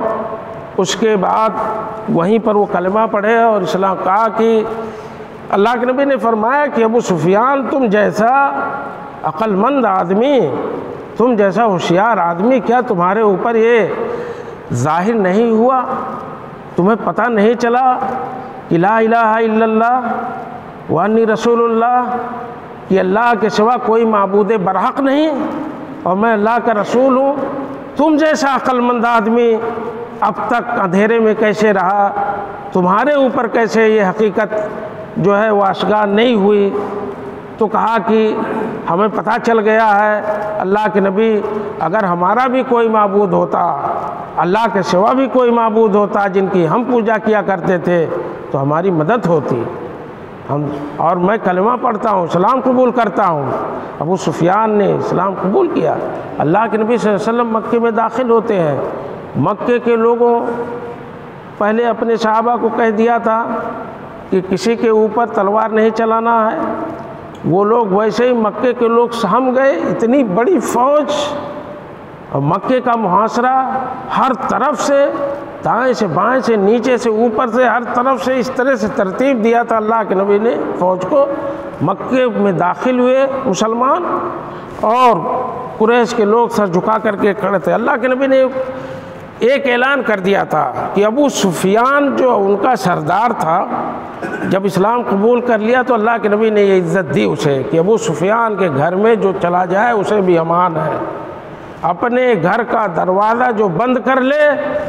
اس کے بعد وہیں پر وہ کلمہ پڑھے اور اسلام کہا کہ اللہ کے نبی نے فرمایا کہ ابو سفیان، تم جیسا عقل مند آدمی، تم جیسا ہوشیار آدمی، کیا تمہارے اوپر یہ ظاہر نہیں ہوا؟ تمہیں پتہ نہیں چلا کہ لا الہ الا اللہ وانی رسول اللہ، کہ اللہ کے سوا کوئی معبود برحق نہیں اور میں اللہ کا رسول ہوں؟ تم جیسا عقل مند آدمی اب تک اندھیرے میں کیسے رہا؟ تمہارے اوپر کیسے یہ حقیقت جو ہے وہ آشکار نہیں ہوئی؟ تو کہا کہ ہمیں پتہ چل گیا ہے اللہ کے نبی، اگر ہمارا بھی کوئی معبود ہوتا، اللہ کے سوا بھی کوئی معبود ہوتا جن کی ہم پوجا کیا کرتے تھے تو ہماری مدد ہوتی، اور میں کلمہ پڑھتا ہوں، اسلام قبول کرتا ہوں۔ ابو سفیان نے اسلام قبول کیا۔ اللہ کے نبی صلی اللہ علیہ وسلم مکے میں داخل ہوتے ہیں، مکے کے لوگوں پہلے اپنے صحابہ کو کہہ دیا تھا کہ کسی کے اوپر تلوار نہیں چلانا ہے، وہ لوگ ویسے ہی مکے کے لوگ سہم گئے، اتنی بڑی فوج اور مکے کا محاصرہ ہر طرف سے، دائیں سے بائیں سے، نیچے سے اوپر سے، ہر طرف سے اس طرح سے ترتیب دیا تھا اللہ کے نبی نے فوج کو۔ مکے میں داخل ہوئے مسلمان اور قریش کے لوگ سر جھکا کر کے کھڑے تھے۔ اللہ کے نبی نے ایک اعلان کر دیا تھا کہ ابو سفیان جو ان کا سردار تھا، جب اسلام قبول کر لیا تو اللہ کے نبی نے یہ عزت دی اسے کہ ابو سفیان کے گھر میں جو چلا جائے اسے بھی امان ہے، اپنے گھر کا دروازہ جو بند کر لے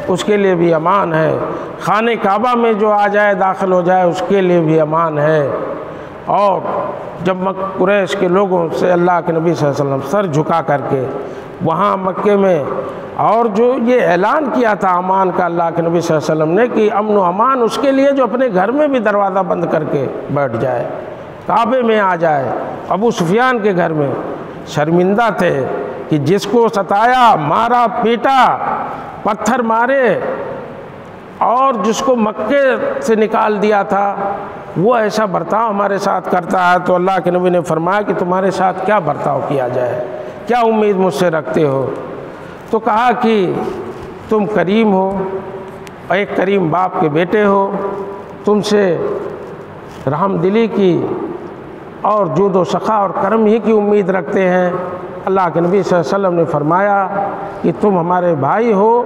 اس کے لیے بھی امان ہے، خانہ کعبہ میں جو آ جائے داخل ہو جائے اس کے لیے بھی امان ہے۔ اور جب قریش کے لوگوں سے اللہ کے نبی صلی اللہ علیہ وسلم سر جھکا کر کے وہاں مکے میں، اور جو یہ اعلان کیا تھا امان کا اللہ کے نبی صلی اللہ علیہ وسلم نے کہ امن و امان اس کے لیے جو اپنے گھر میں بھی دروازہ بند کر کے بیٹھ جائے، کعبے میں آ جائے۔ ابو سفیان کے گھر میں شرمندہ تھے کہ جس کو ستایا، مارا، پیٹا، پتھر مارے اور جس کو مکے سے نکال دیا تھا، وہ ایسا برتاؤ ہمارے ساتھ کرتا ہے۔ تو اللہ کے نبی نے فرمایا کہ تمہارے ساتھ کیا برتاؤ کیا جائے، کیا امید مجھ سے رکھتے ہو؟ تو کہا کہ تم کریم ہو، ایک کریم باپ کے بیٹے ہو، تم سے رحم دلی کی اور جود و سخا اور کرم ہی کی امید رکھتے ہیں۔ اللہ کے نبی صلی اللہ علیہ وسلم نے فرمایا کہ تم ہمارے بھائی ہو،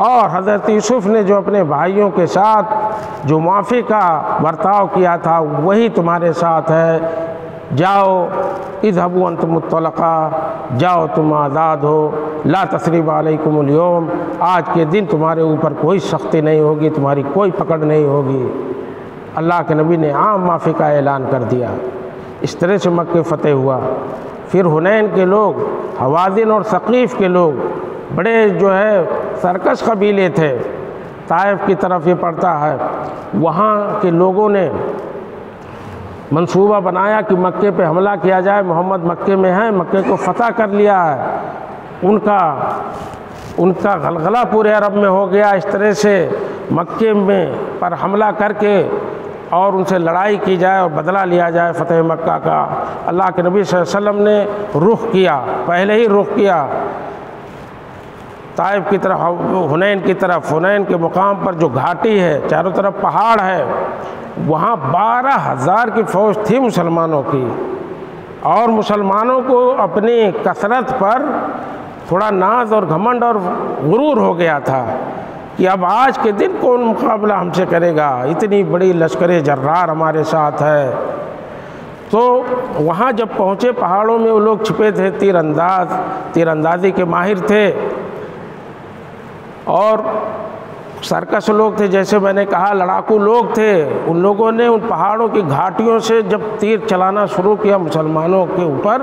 اور حضرت یوسف نے جو اپنے بھائیوں کے ساتھ جو معافی کا برتاؤ کیا تھا وہی تمہارے ساتھ ہے۔ جاؤ اذهبوا انتم الطلقاء، جاؤ تم آزاد ہو، لا تثریب علیکم اليوم، آج کے دن تمہارے اوپر کوئی سختی نہیں ہوگی، تمہاری کوئی پکڑ نہیں ہوگی۔ اللہ کے نبی نے عام معافی کا اعلان کر دیا۔ اس طرح سے مکہ فتح ہوا۔ پھر حنین کے لوگ، حوازن اور ثقیف کے لوگ بڑے جو ہے سرکش قبیلے تھے، طائف کی طرف یہ پڑتا ہے، وہاں کے لوگوں نے منصوبہ بنایا کہ مکے پہ حملہ کیا جائے، محمد مکے میں ہیں، مکے کو فتح کر لیا ہے۔ ان کا غلغلہ پورے عرب میں ہو گیا۔ اس طرح سے مکے میں پر حملہ کر کے اور ان سے لڑائی کی جائے اور بدلہ لیا جائے فتح مکہ کا۔ اللہ کے نبی صلی اللہ علیہ وسلم نے رخ کیا، پہلے ہی رخ کیا طائف کی طرف، حنین کی طرف۔ حنین کے مقام پر جو گھاٹی ہے، چاروں طرف پہاڑ ہے، وہاں 12,000 کی فوج تھی مسلمانوں کی، اور مسلمانوں کو اپنی کثرت پر تھوڑا ناز اور گھمنڈ اور غرور ہو گیا تھا کہ اب آج کے دن کون مقابلہ ہم سے کرے گا، اتنی بڑی لشکر جرار ہمارے ساتھ ہے۔ تو وہاں جب پہنچے پہاڑوں میں، وہ لوگ چھپے تھے، تیر اندازی کے ماہر تھے، اور سرکش لوگ تھے، جیسے میں نے کہا لڑاکو لوگ تھے۔ ان لوگوں نے ان پہاڑوں کی گھاٹیوں سے جب تیر چلانا شروع کیا مسلمانوں کے اوپر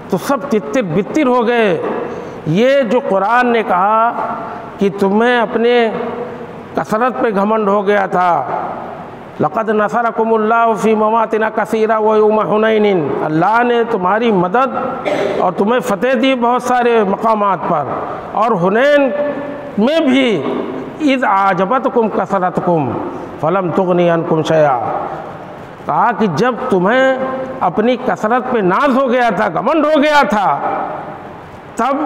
تو سب تتر بتر ہو گئے۔ یہ جو قرآن نے کہا کہ تمہیں اپنے کثرت پہ گھمنڈ ہو گیا تھا، لقد نصرکم اللہ فی مواطن کثیرہ ویوم حنین، اللہ نے تمہاری مدد اور تمہیں فتح دی بہت سارے مقامات پر، اور حنین میں بھی اذ اعجبتکم کثرتکم فلم تغنی عنکم شیئا، کہا کہ جب تمہیں اپنی کثرت پہ ناز ہو گیا تھا، گھمنڈ ہو گیا تھا، تب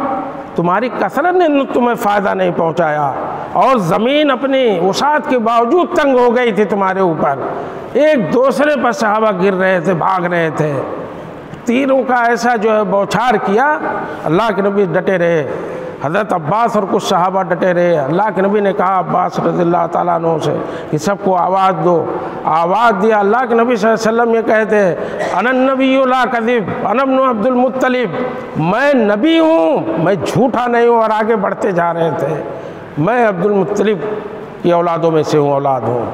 تمہاری کثرت نے تمہیں فائدہ نہیں پہنچایا، اور زمین اپنی وسعت کے باوجود تنگ ہو گئی تھی تمہارے اوپر۔ ایک دوسرے پر صحابہ گر رہے تھے، بھاگ رہے تھے، تیروں کا ایسا جو ہے بوچھار کیا۔ اللہ کے نبی ڈٹے رہے، حضرت عباس اور کچھ صحابہ ڈٹے رہے۔ اللہ کے نبی نے کہا عباس رضی اللہ تعالیٰ عنہ سے کہ سب کو آواز دو۔ آواز دیا۔ اللہ کے نبی صلی اللہ علیہ وسلم یہ کہتے ہیں انا النبی لا کذب انا ابن عبد المطلب، میں نبی ہوں، میں جھوٹا نہیں ہوں، اور آگے بڑھتے جا رہے تھے، میں عبد المطلب کی اولادوں میں سے ہوں، اولاد ہوں۔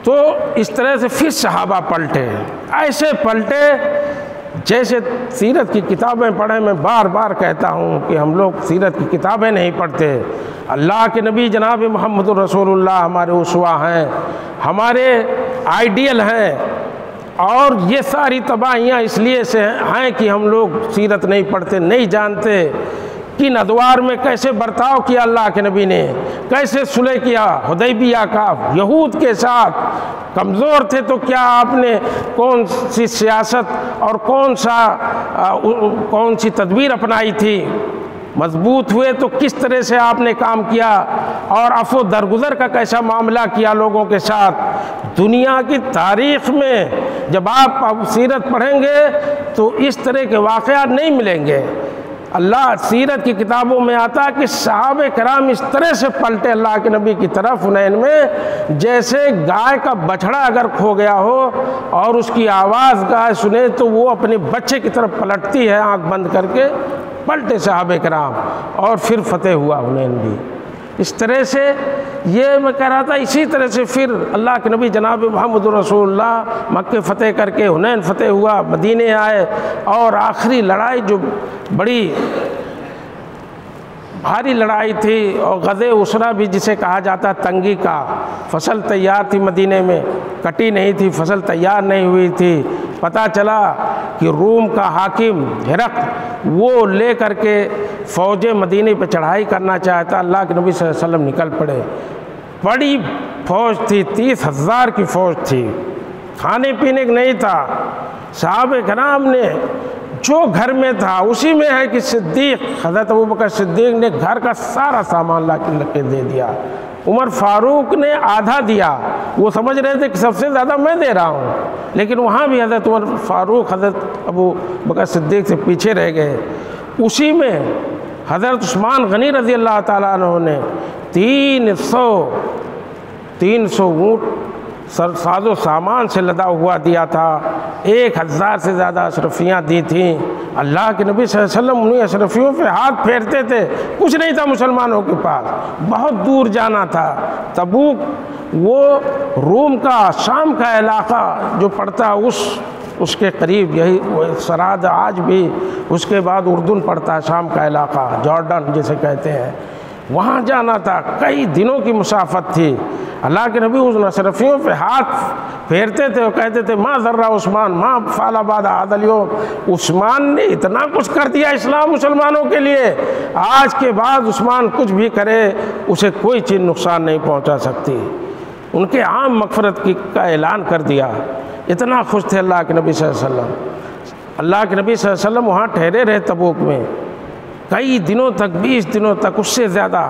تو اس طرح سے پھر صحابہ پلٹے، ایسے پلٹے جیسے سیرت کی کتابیں پڑھیں۔ میں بار بار کہتا ہوں کہ ہم لوگ سیرت کی کتابیں نہیں پڑھتے۔ اللہ کے نبی جناب محمد الرسول اللہ ہمارے اسوہ ہیں، ہمارے آئیڈیل ہیں، اور یہ ساری تباہیاں اس لیے سے ہیں کہ ہم لوگ سیرت نہیں پڑھتے، نہیں جانتے کن ادوار میں کیسے برتاؤ کیا اللہ کے نبی نے، کیسے صلح کیا حدیبیہ کا یہود کے ساتھ۔ کمزور تھے تو کیا آپ نے کون سی سیاست اور کون سی تدبیر اپنائی تھی، مضبوط ہوئے تو کس طرح سے آپ نے کام کیا اور عفو درگزر کا کیسا معاملہ کیا لوگوں کے ساتھ۔ دنیا کی تاریخ میں جب آپ سیرت پڑھیں گے تو اس طرح کے واقعات نہیں ملیں گے۔ اللہ سیرت کی کتابوں میں آتا کہ صحابہ کرام اس طرح سے پلٹے اللہ کے نبی کی طرف حنین میں، جیسے گائے کا بچھڑا اگر کھو گیا ہو اور اس کی آواز گائے سنے تو وہ اپنے بچے کی طرف پلٹتی ہے آنکھ بند کر کے، پلٹے صحابہ کرام اور پھر فتح ہوا حنین بھی۔ اس طرح سے یہ میں کہہ رہا تھا، اسی طرح سے پھر اللہ کے نبی جناب محمد رسول اللہ مکہ فتح کر کے حنین فتح ہوا، مدینے آئے، اور آخری لڑائی جو بڑی بھاری لڑائی تھی اور غزوہ اسرا بھی جسے کہا جاتا تنگی کا، فصل تیار تھی مدینے میں، کٹی نہیں تھی، فصل تیار نہیں ہوئی تھی، پتہ چلا کہ روم کا حاکم ہرقل وہ لے کر کے فوجیں مدینے پہ چڑھائی کرنا چاہتا، اللہ کے نبی صلی اللہ علیہ وسلم نکل پڑے۔ بڑی فوج تھی، 30,000 کی فوج تھی، کھانے پینے کا نہیں تھا۔ صحابہ کرام نے جو گھر میں تھا اسی میں ہے کہ صدیق حضرت ابوبکر صدیق نے گھر کا سارا سامان لا کے دے دیا، عمر فاروق نے آدھا دیا، وہ سمجھ رہے تھے کہ سب سے زیادہ میں دے رہا ہوں، لیکن وہاں بھی حضرت عمر فاروق حضرت ابوبکر صدیق سے پیچھے رہ گئے۔ اسی میں حضرت عثمان غنی رضی اللہ تعالیٰ عنہ نے 300 اونٹ ساز و سامان سے لدا ہوا دیا تھا، 1000 سے زیادہ اشرفیاں دی تھیں۔ اللہ کے نبی صلی اللہ علیہ وسلم انہیں اشرفیوں پہ ہاتھ پھیرتے تھے، کچھ نہیں تھا مسلمانوں کے پاس، بہت دور جانا تھا۔ تبوک وہ روم کا شام کا علاقہ جو پڑتا اس کے قریب، یہی سرحد آج بھی، اس کے بعد اردن پڑتا ہے شام کا علاقہ، جارڈن جسے کہتے ہیں، وہاں جانا تھا، کئی دنوں کی مسافت تھی۔ اللہ کے نبی ان اشرفیوں پہ ہاتھ پھیرتے تھے اور کہتے تھے ما ذرہ عثمان ما فعل بعد هذا اليوم، عثمان نے اتنا کچھ کر دیا اسلام مسلمانوں کے لیے، آج کے بعد عثمان کچھ بھی کرے اسے کوئی چیز نقصان نہیں پہنچا سکتی۔ ان کے عام مغفرت کا اعلان کر دیا، اتنا خوش تھے اللہ کے نبی صلی اللہ علیہ وسلم۔ اللہ کے نبی صلی اللہ علیہ وسلم وہاں ٹھہرے رہے تبوک میں کئی دنوں تک، 20 دنوں تک، اس سے زیادہ،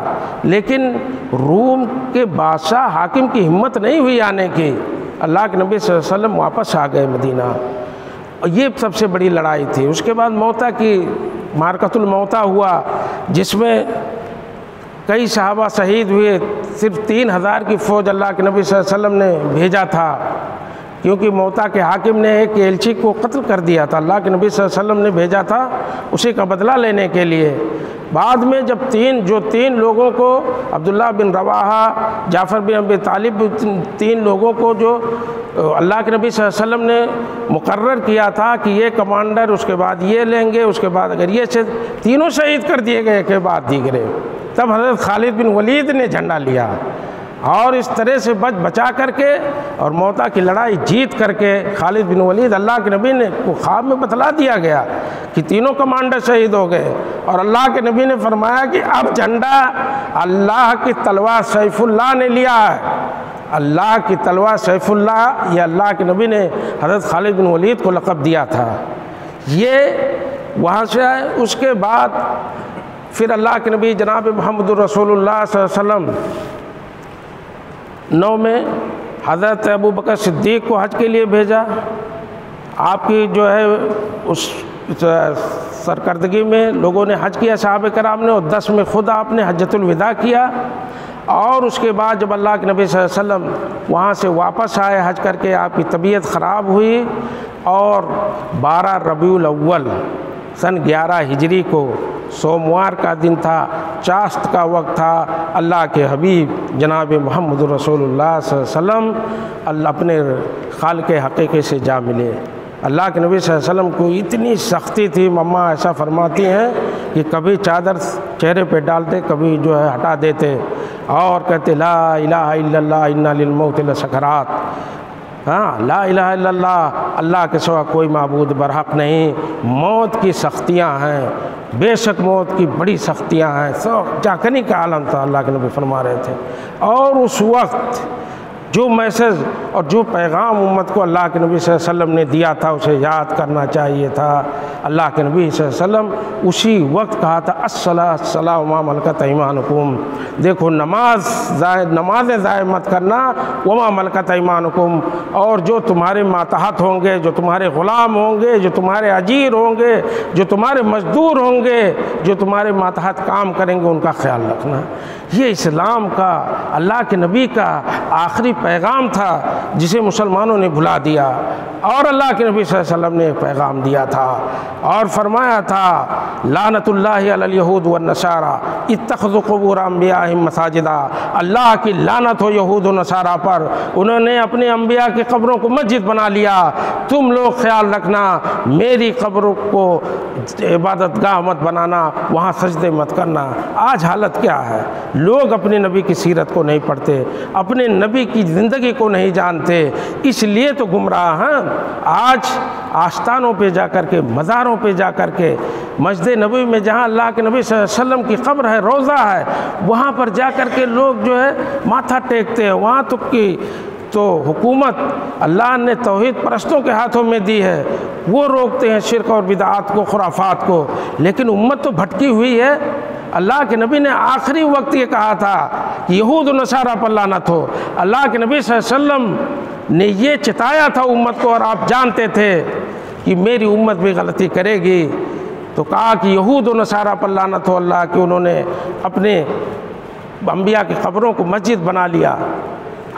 لیکن روم کے بادشاہ حاکم کی ہمت نہیں ہوئی آنے کی۔ اللہ کے نبی صلی اللہ علیہ وسلم واپس آ گئے مدینہ، اور یہ سب سے بڑی لڑائی تھی۔ اس کے بعد موتا کی معرکۃ الموتا ہوا، جس میں کئی صحابہ شہید ہوئے، صرف 3000 کی فوج اللہ کے نبی صلی اللہ علیہ وسلم نے بھیجا تھا، کیونکہ موتا کے حاکم نے ایک ایلچی کو قتل کر دیا تھا، اللہ کے نبی صلی اللہ علیہ وسلم نے بھیجا تھا اسی کا بدلہ لینے کے لیے۔ بعد میں جب تین لوگوں کو، عبداللہ بن رواحہ، جعفر بن ابی طالب، 3 لوگوں کو جو اللہ کے نبی صلی اللہ علیہ وسلم نے مقرر کیا تھا کہ یہ کمانڈر، اس کے بعد یہ لیں گے، اس کے بعد اگر یہ تینوں شہید کر دیے گئے کے بعد دیگرے، تب حضرت خالد بن ولید نے جھنڈا لیا، اور اس طرح سے بچا کر کے اور موتا کی لڑائی جیت کر کے خالد بن ولید، اللہ کے نبی نے کو خواب میں بتلا دیا گیا کہ تینوں کمانڈر شہید ہو گئے، اور اللہ کے نبی نے فرمایا کہ اب جھنڈا اللہ کی تلوار سیف اللہ نے لیا ہے، اللہ کی تلوار سیف اللہ، یہ اللہ کے نبی نے حضرت خالد بن ولید کو لقب دیا تھا۔ یہ وہاں سے آئے۔ اس کے بعد پھر اللہ کے نبی جناب محمد رسول اللہ صلی اللہ علیہ وسلم 9 میں حضرت ابوبکر صدیق کو حج کے لیے بھیجا۔ آپ کی جو ہے اس سرکردگی میں لوگوں نے حج کیا صحابہ کرام نے، اور 10 میں خود آپ نے حجۃ الوداع کیا، اور اس کے بعد جب اللہ کے نبی صلی اللہ علیہ وسلم وہاں سے واپس آئے حج کر کے، آپ کی طبیعت خراب ہوئی، اور 12 ربیع الاول سن 11 ہجری کو سوموار کا دن تھا، چاشت کا وقت تھا، اللہ کے حبیب جناب محمد رسول اللہ صلی اللہ علیہ وسلم اپنے خالق حقیقی سے جا ملے۔ اللہ کے نبی صلی اللہ علیہ وسلم کو اتنی سختی تھی، مما ایسا فرماتی ہیں کہ کبھی چادر چہرے پہ ڈالتے، کبھی جو ہے ہٹا دیتے، اور کہتے لا الہ الا اللہ انا للموت لسکرات، ہاں لا الہ الا اللہ، اللہ کے سوا کوئی معبود برحق نہیں، موت کی سختیاں ہیں، بے شک موت کی بڑی سختیاں ہیں، سو جاکنی کا عالم تھا، اللہ کے نبی فرما رہے تھے۔ اور اس وقت جو میسج اور جو پیغام امت کو اللہ کے نبی صلی اللہ علیہ وسلم نے دیا تھا اسے یاد کرنا چاہیے تھا۔ اللہ کے نبی صلی اللہ علیہ وسلم اسی وقت کہا تھا الصلاۃ وما ملکت ایمانکم، دیکھو نمازیں ضائع مت کرنا، وما ملکت ایمانکم، اور جو تمہارے ماتحت ہوں گے، جو تمہارے غلام ہوں گے، جو تمہارے اجیر ہوں گے، جو تمہارے مزدور ہوں گے، جو تمہارے ماتحت کام کریں گے، ان کا خیال رکھنا۔ یہ اسلام کا، اللہ کے نبی کا آخری پیغام تھا جسے مسلمانوں نے بھلا دیا، اور اللہ کے نبی صلی اللہ علیہ وسلم نے ایک پیغام دیا تھا اور فرمایا تھا لعنت اللہ علی الیہود والنصاری اتخذوا قبور انبیائہم مساجدا، اللہ کی لعنت ہو یہود و نصارہ پر، انہوں نے اپنے انبیاء کی قبروں کو مسجد بنا لیا۔ تم لوگ خیال رکھنا میری قبروں کو عبادت گاہ مت بنانا، وہاں سجدے مت کرنا۔ آج حالت کیا ہے؟ لوگ اپنے نبی کی سیرت کو نہیں پڑھتے، اپنے نبی کی زندگی کو نہیں جانتے، اس لیے تو گمراہ ہیں۔ آج آستانوں پہ جا کر کے، مزاروں پہ جا کر کے، مسجد نبوی میں جہاں اللہ کے نبی صلی اللہ علیہ وسلم کی قبر ہے، روضہ ہے، وہاں پر جا کر کے لوگ جو ہے ماتھا ٹیکتے ہیں۔ وہاں تک کی تو حکومت اللہ نے توحید پرستوں کے ہاتھوں میں دی ہے، وہ روکتے ہیں شرک اور بدعات کو، خرافات کو، لیکن امت تو بھٹکی ہوئی ہے۔ اللہ کے نبی نے آخری وقت یہ کہا تھا کہ یہود و نصارہ پر لعنت ہو۔ اللہ کے نبی صلی اللہ علیہ وسلم نے یہ چتایا تھا امت کو، اور آپ جانتے تھے کہ میری امت بھی غلطی کرے گی، تو کہا کہ یہود و نصارہ پر لعنت ہو اللہ کہ انہوں نے اپنے انبیاء کی قبروں کو مسجد بنا لیا۔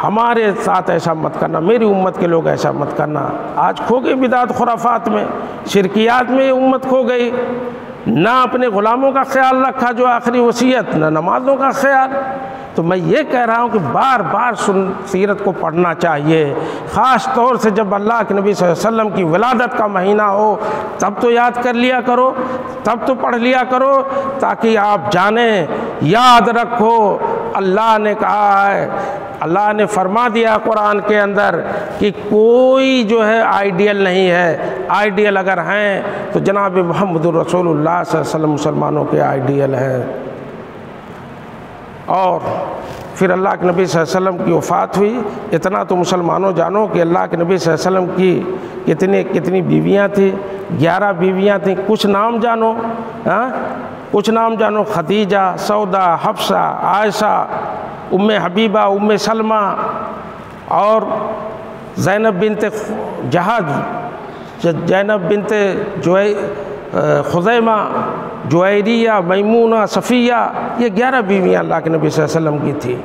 ہمارے ساتھ ایسا مت کرنا، میری امت کے لوگ ایسا مت کرنا۔ آج کھو گئی بدعت خرافات میں، شرکیات میں یہ امت کھو گئی، نہ اپنے غلاموں کا خیال رکھا جو آخری وصیت، نہ نمازوں کا خیال۔ تو میں یہ کہہ رہا ہوں کہ بار بار سیرت کو پڑھنا چاہیے، خاص طور سے جب اللہ کے نبی صلی اللہ علیہ وسلم کی ولادت کا مہینہ ہو، تب تو یاد کر لیا کرو، تب تو پڑھ لیا کرو، تاکہ آپ جانیں، یاد رکھو۔ اللہ نے کہا ہے، اللہ نے فرما دیا قرآن کے اندر کہ کوئی جو ہے آئیڈیل نہیں ہے، آئیڈیل اگر ہیں تو جناب محمد رسول اللہ صلی اللہ علیہ وسلم مسلمانوں کے آئیڈیل ہیں۔ اور پھر اللہ کے نبی صلی اللہ علیہ وسلم کی وفات ہوئی۔ اتنا تو مسلمانوں جانو کہ اللہ کے نبی صلی اللہ علیہ وسلم کی کتنی بیویاں تھیں، 11 بیویاں تھیں۔ کچھ نام جانو، کچھ نام جانو، خدیجہ، سودا، حفصہ، عائشہ، ام حبیبہ، ام سلمہ، اور زینب بنت جہاد، زینب بنت خزیمہ، جویریہ، میمونہ، صفیہ، یہ 11 بیویاں اللہ کے نبی صلی اللہ علیہ وسلم کی تھی۔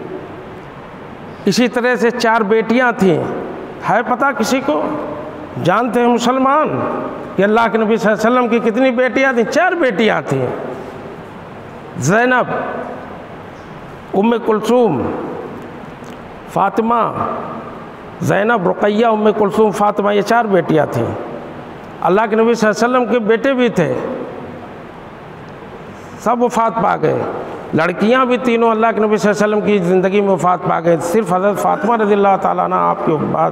اسی طرح سے 4 بیٹیاں تھیں، ہے پتہ کسی کو؟ جانتے ہیں مسلمان کہ اللہ کے نبی صلی اللہ علیہ وسلم کی کتنی بیٹیاں تھیں؟ 4 بیٹیاں تھیں، زینب، ام کلثوم، فاطمہ، زینب، رقیہ، ام کلثوم، فاطمہ، یہ 4 بیٹیاں تھیں۔ اللہ کے نبی صلی اللہ علیہ وسلم کے بیٹے بھی تھے، سب وفات پا گئے۔ لڑکیاں بھی تینوں اللہ کے نبی صلی اللہ علیہ وسلم کی زندگی میں وفات پا گئے، صرف حضرت فاطمہ رضی اللہ تعالیٰ عنہ آپ کے بعد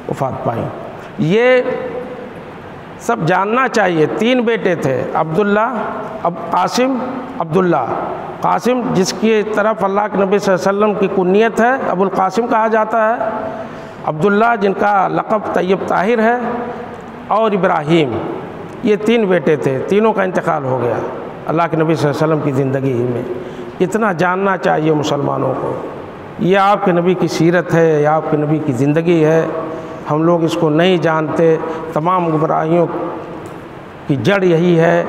وفات پائیں۔ یہ سب جاننا چاہیے۔ 3 بیٹے تھے، عبداللہ، قاسم، عبداللہ۔ قاسم جس کی طرف اللہ کے نبی صلی اللہ علیہ وسلم کی کنیت ہے، ابو القاسم کہا جاتا ہے۔ عبداللہ جن کا لقب طیب طاہر ہے، اور ابراہیم، یہ 3 بیٹے تھے، تینوں کا انتقال ہو گیا اللہ کے نبی صلی اللہ علیہ وسلم کی زندگی ہی میں۔ اتنا جاننا چاہیے مسلمانوں کو، یہ آپ کے نبی کی سیرت ہے، یہ آپ کے نبی کی زندگی ہے، ہم لوگ اس کو نہیں جانتے۔ تمام گمراہیوں کی جڑ یہی ہے،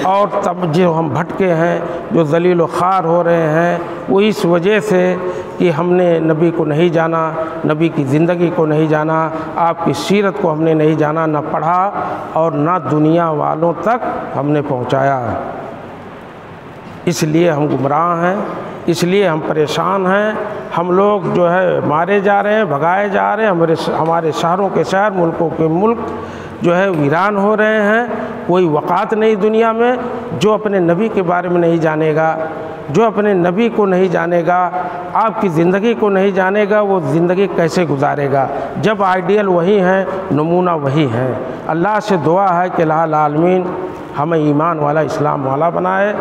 اور تب جو ہم بھٹکے ہیں، جو ذلیل و خوار ہو رہے ہیں، وہ اس وجہ سے کہ ہم نے نبی کو نہیں جانا، نبی کی زندگی کو نہیں جانا، آپ کی سیرت کو ہم نے نہیں جانا، نہ پڑھا اور نہ دنیا والوں تک ہم نے پہنچایا۔ اس لیے ہم گمراہ ہیں، اس لیے ہم پریشان ہیں، ہم لوگ جو ہے مارے جا رہے ہیں، بھگائے جا رہے ہیں، ہمارے شہروں کے شہر، ملکوں کے ملک جو ہے ویران ہو رہے ہیں۔ کوئی وقات نہیں دنیا میں۔ جو اپنے نبی کے بارے میں نہیں جانے گا، جو اپنے نبی کو نہیں جانے گا، آپ کی زندگی کو نہیں جانے گا، وہ زندگی کیسے گزارے گا؟ جب آئیڈیل وہی ہیں، نمونہ وہی ہیں۔ اللہ سے دعا ہے کہ الہ العالمین ہمیں ایمان والا اسلام والا بنائے،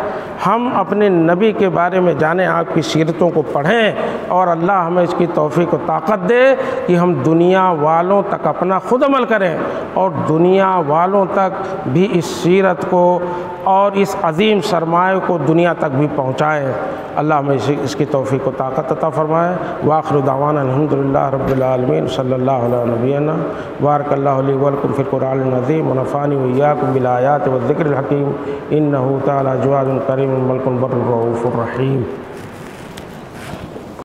ہم اپنے نبی کے بارے میں جانیں، آپ کی سیرتوں کو پڑھیں، اور اللہ ہمیں اس کی توفیق و طاقت دے کہ ہم دنیا والوں تک اپنا خود عمل کریں اور دنیا والوں تک بھی اس سیرت کو اور اس عظیم سرمایہ کو دنیا تک بھی پہنچائیں۔ اللہ ہمیں اس کی توفیق و طاقت عطا فرمائے۔ وآخر دعوانا الحمدللہ رب العالمین، صلی اللہ علیہ نبینا بارک اللہ علی ولکم فی القرآن العظیم، ونفعنی وإیاکم بالآیات والذکر الحکیم، انہ تعالی جواد کریم ملک بر رؤوف الرحیم۔